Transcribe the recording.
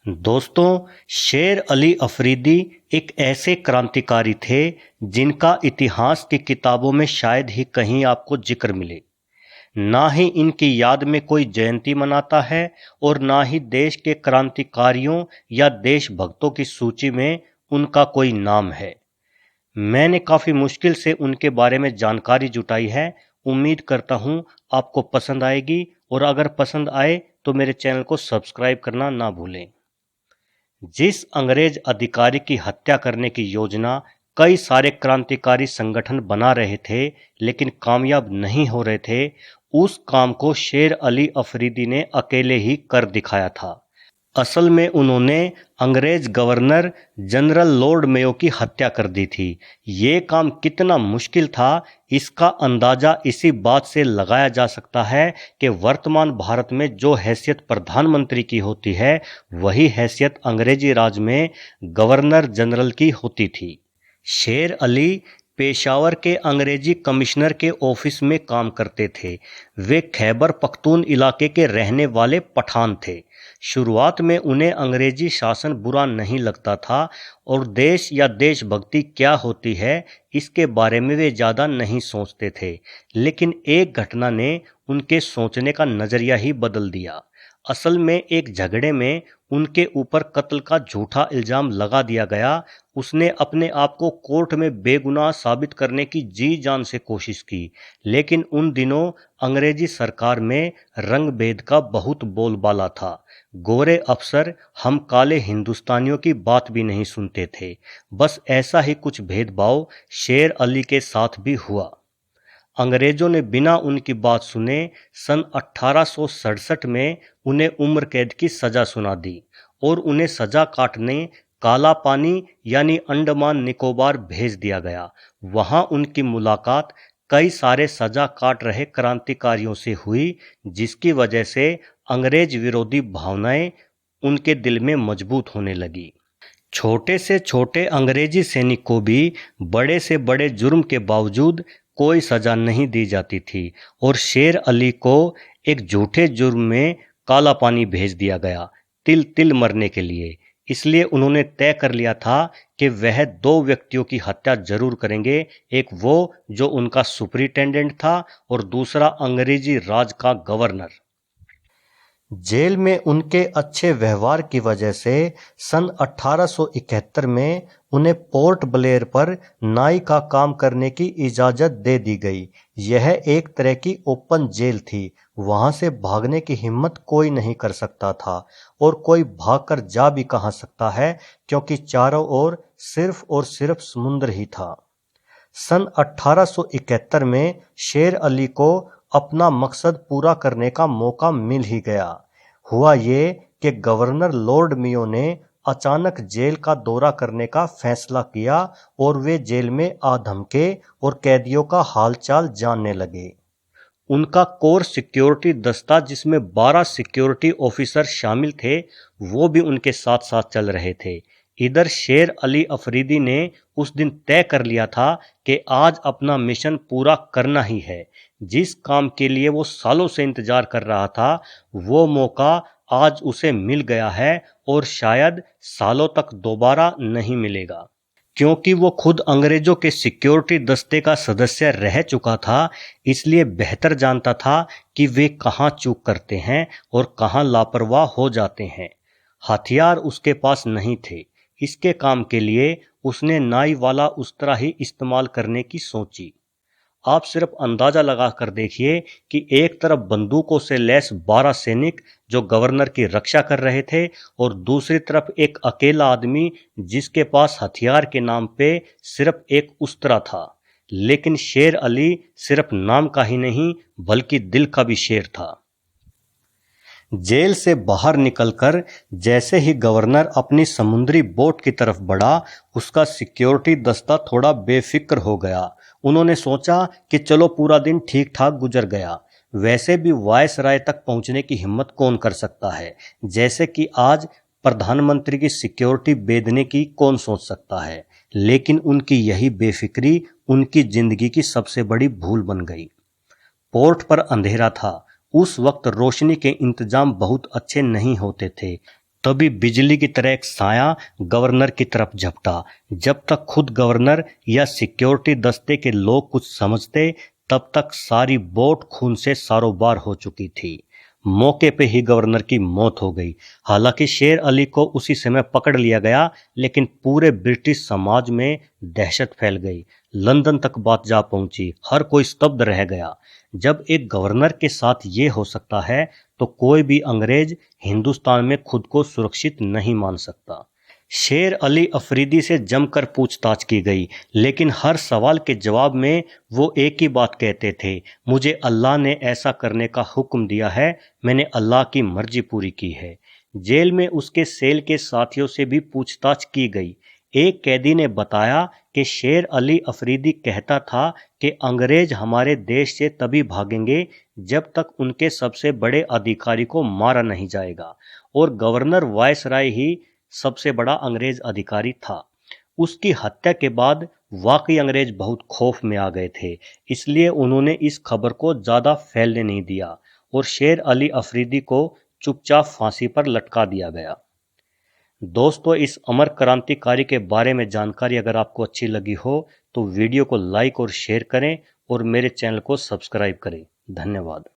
दोस्तों, शेर अली अफरीदी एक ऐसे क्रांतिकारी थे जिनका इतिहास की किताबों में शायद ही कहीं आपको जिक्र मिले। ना ही इनकी याद में कोई जयंती मनाता है और ना ही देश के क्रांतिकारियों या देशभक्तों की सूची में उनका कोई नाम है। मैंने काफी मुश्किल से उनके बारे में जानकारी जुटाई है। उम्मीद करता हूं आपको पसंद आएगी और अगर पसंद आए तो मेरे चैनल को सब्सक्राइब करना ना भूलें। जिस अंग्रेज अधिकारी की हत्या करने की योजना कई सारे क्रांतिकारी संगठन बना रहे थे लेकिन कामयाब नहीं हो रहे थे, उस काम को शेर अली अफरीदी ने अकेले ही कर दिखाया था। असल में उन्होंने अंग्रेज गवर्नर जनरल लॉर्ड मेयो की हत्या कर दी थी। ये काम कितना मुश्किल था इसका अंदाजा इसी बात से लगाया जा सकता है कि वर्तमान भारत में जो हैसियत प्रधानमंत्री की होती है वही हैसियत अंग्रेजी राज में गवर्नर जनरल की होती थी। शेर अली पेशावर के अंग्रेजी कमिश्नर के ऑफिस में काम करते थे। वे खैबर पख्तून इलाके के रहने वाले पठान थे। शुरुआत में उन्हें अंग्रेजी शासन बुरा नहीं लगता था और देश या देशभक्ति क्या होती है इसके बारे में वे ज़्यादा नहीं सोचते थे, लेकिन एक घटना ने उनके सोचने का नज़रिया ही बदल दिया। असल में एक झगड़े में उनके ऊपर कत्ल का झूठा इल्ज़ाम लगा दिया गया। उसने अपने आप को कोर्ट में बेगुनाह साबित करने की जी जान से कोशिश की, लेकिन उन दिनों अंग्रेजी सरकार में रंग भेद का बहुत बोलबाला था। गोरे अफसर हम काले हिंदुस्तानियों की बात भी नहीं सुनते थे। बस ऐसा ही कुछ भेदभाव शेर अली के साथ भी हुआ। अंग्रेजों ने बिना उनकी बात सुने सन 1867 में उन्हें उम्र कैद की सजा सुना दी और उन्हें सजा काटने काला पानी यानी अंडमान निकोबार भेज दिया गया। वहां उनकी मुलाकात कई सारे सजा काट रहे क्रांतिकारियों से हुई, जिसकी वजह से अंग्रेज विरोधी भावनाएं उनके दिल में मजबूत होने लगी। छोटे से छोटे अंग्रेजी सैनिक को भी बड़े से बड़े जुर्म के बावजूद कोई सजा नहीं दी जाती थी और शेर अली को एक झूठे जुर्म में काला पानी भेज दिया गया, तिल तिल मरने के लिए। इसलिए उन्होंने तय कर लिया था कि वह दो व्यक्तियों की हत्या जरूर करेंगे, एक वो जो उनका सुपरिटेंडेंट था और दूसरा अंग्रेजी राज का गवर्नर। जेल में उनके अच्छे व्यवहार की वजह से सन 1871 में उन्हें पोर्ट ब्लेयर पर नाई का काम करने की इजाजत दे दी गई। यह एक तरह की ओपन जेल थी। वहां से भागने की हिम्मत कोई नहीं कर सकता था और कोई भागकर जा भी कहां सकता है, क्योंकि चारों ओर सिर्फ और सिर्फ समुद्र ही था। सन 1871 में शेर अली को अपना मकसद पूरा करने का मौका मिल ही गया। हुआ ये कि गवर्नर लॉर्ड मेयो ने अचानक जेल का दौरा करने का फैसला किया और वे जेल में आ धमके और कैदियों का हालचाल जानने लगे। उनका कोर सिक्योरिटी दस्ता, जिसमें 12 सिक्योरिटी ऑफिसर शामिल थे, वो भी उनके साथ साथ चल रहे थे। इधर शेर अली अफरीदी ने उस दिन तय कर लिया था कि आज अपना मिशन पूरा करना ही है। जिस काम के लिए वो सालों से इंतजार कर रहा था वो मौका आज उसे मिल गया है और शायद सालों तक दोबारा नहीं मिलेगा, क्योंकि वो खुद अंग्रेजों के सिक्योरिटी दस्ते का सदस्य रह चुका था। इसलिए बेहतर जानता था कि वे कहां चूक करते हैं और कहां लापरवाह हो जाते हैं। हथियार उसके पास नहीं थे। इसके काम के लिए उसने नाई वाला उस्तरा ही इस्तेमाल करने की सोची। आप सिर्फ अंदाजा लगा कर देखिए कि एक तरफ बंदूकों से लैस 12 सैनिक जो गवर्नर की रक्षा कर रहे थे और दूसरी तरफ एक अकेला आदमी जिसके पास हथियार के नाम पे सिर्फ एक उस्तरा था। लेकिन शेर अली सिर्फ नाम का ही नहीं बल्कि दिल का भी शेर था। जेल से बाहर निकलकर जैसे ही गवर्नर अपनी समुद्री बोट की तरफ बढ़ा, उसका सिक्योरिटी दस्ता थोड़ा बेफिक्र हो गया। उन्होंने सोचा कि चलो पूरा दिन ठीक ठाक गुजर गया। वैसे भी वायसराय तक पहुंचने की हिम्मत कौन कर सकता है, जैसे कि आज प्रधानमंत्री की सिक्योरिटी बेधने की कौन सोच सकता है। लेकिन उनकी यही बेफिक्री उनकी जिंदगी की सबसे बड़ी भूल बन गई। पोर्ट पर अंधेरा था। उस वक्त रोशनी के इंतजाम बहुत अच्छे नहीं होते थे। तभी बिजली की तरह एक साया गवर्नर की तरफ झपटा। जब तक खुद गवर्नर या सिक्योरिटी दस्ते के लोग कुछ समझते, तब तक सारी बोट खून से सारोबार हो चुकी थी। मौके पे ही गवर्नर की मौत हो गई। हालांकि शेर अली को उसी समय पकड़ लिया गया, लेकिन पूरे ब्रिटिश समाज में दहशत फैल गई। लंदन तक बात जा पहुंची, हर कोई स्तब्ध रह गया। जब एक गवर्नर के साथ ये हो सकता है, तो कोई भी अंग्रेज हिंदुस्तान में खुद को सुरक्षित नहीं मान सकता। शेर अली अफरीदी से जमकर पूछताछ की गई, लेकिन हर सवाल के जवाब में वो एक ही बात कहते थे, मुझे अल्लाह ने ऐसा करने का हुक्म दिया है, मैंने अल्लाह की मर्जी पूरी की है। जेल में उसके सेल के साथियों से भी पूछताछ की गई। एक कैदी ने बताया कि शेर अली अफरीदी कहता था कि अंग्रेज हमारे देश से तभी भागेंगे जब तक उनके सबसे बड़े अधिकारी को मारा नहीं जाएगा, और गवर्नर वायसराय ही सबसे बड़ा अंग्रेज अधिकारी था। उसकी हत्या के बाद वाकई अंग्रेज बहुत खौफ में आ गए थे, इसलिए उन्होंने इस खबर को ज़्यादा फैलने नहीं दिया और शेर अली अफरीदी को चुपचाप फांसी पर लटका दिया गया। दोस्तों, इस अमर क्रांतिकारी के बारे में जानकारी अगर आपको अच्छी लगी हो तो वीडियो को लाइक और शेयर करें और मेरे चैनल को सब्सक्राइब करें। धन्यवाद।